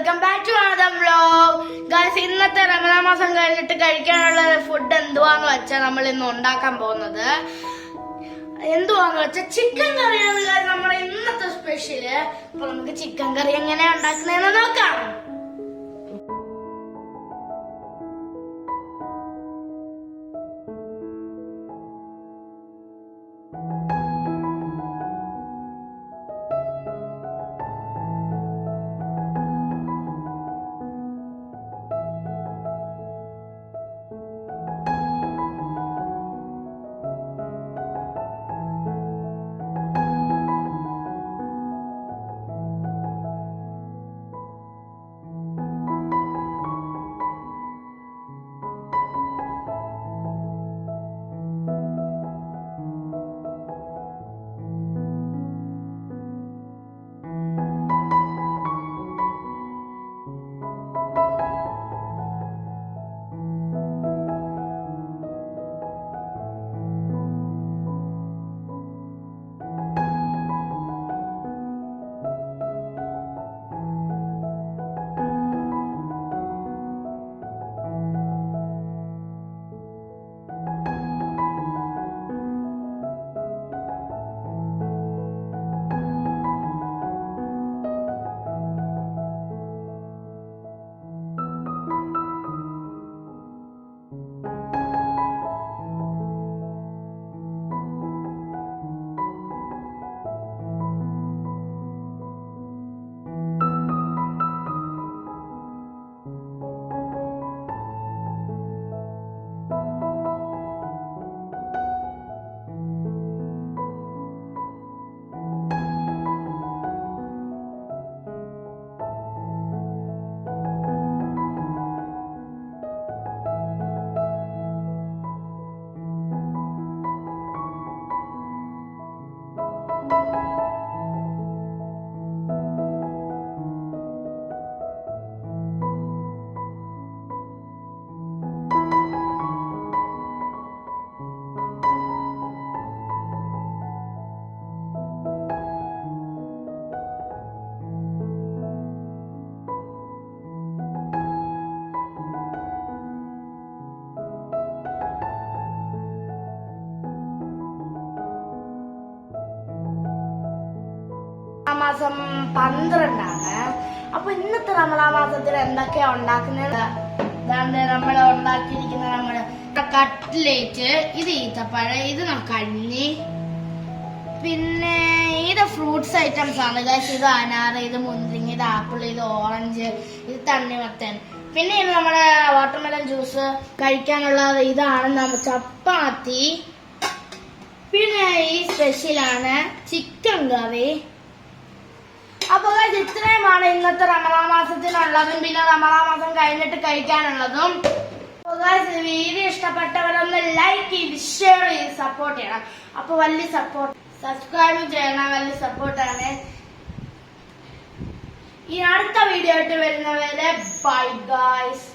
Welcome back to another vlog. Guys, ഇന്നത്തെ റമദാൻ മാസം കഴിഞ്ഞിട്ട് കഴിക്കാനുള്ള ഫുഡ് എന്തുവാന്ന് വെച്ചാൽ നമ്മൾ ഇന്ന് ഉണ്ടാക്കാൻ പോകുന്നത് എന്തുവാന്ന് വെച്ചാൽ ചിക്കൻ കറിയാണ് നമ്മുടെ ഇന്നത്തെ സ്പെഷ്യല്. അപ്പൊ നമുക്ക് ചിക്കൻ കറി എങ്ങനെയാ ഉണ്ടാക്കുന്നതെന്ന് നോക്കാം. മാസം 12 അപ്പൊ ഇന്നത്തെ റമദാൻ മാസത്തിൽ എന്തൊക്കെയാ ഉണ്ടാക്കുന്നത്? നമ്മൾ ഉണ്ടാക്കിയിരിക്കുന്ന നമ്മുടെ കട്ട്ലേറ്റ്, ഇത് ഈത്തപ്പഴം, ഇത് കഞ്ഞി, പിന്നെ ഇത് ഫ്രൂട്ട്സ് ഐറ്റംസ് ആണ് ഗൈസ്. ഇത് അനാറ്, ഇത് മുന്തിരിങ്ങ, ഇത് ആപ്പിൾ, ഇത് ഓറഞ്ച്, ഇത് തണ്ണിമത്തൻ. പിന്നെ ഇത് നമ്മുടെ വാട്ടർമെലൺ ജ്യൂസ്. കഴിക്കാനുള്ളത് ഇതാണ് നമ്മുടെ ചപ്പാത്തി. പിന്നെ ഈ സ്പെഷ്യലാണ് ചിക്കൻ കറി. അപ്പൊ ഇത്രയുമാണ് ഇന്നത്തെ റമദാൻ മാസത്തിനുള്ളതും പിന്നെ റമദാൻ മാസം കഴിഞ്ഞിട്ട് കഴിക്കാനുള്ളതും. വീഡിയോ ഇഷ്ടപ്പെട്ടവരൊന്ന് ലൈക്ക് ചെയ്ത് ഷെയർ ചെയ്ത് സപ്പോർട്ട് ചെയ്യണം. അപ്പൊ വലിയ സപ്പോർട്ട്, സബ്സ്ക്രൈബ് ചെയ്യണം, വലിയ സപ്പോർട്ടാണ്. ഈ അടുത്ത വീഡിയോ ആയിട്ട് വരുന്നവരെ ബൈ ഗൈസ്.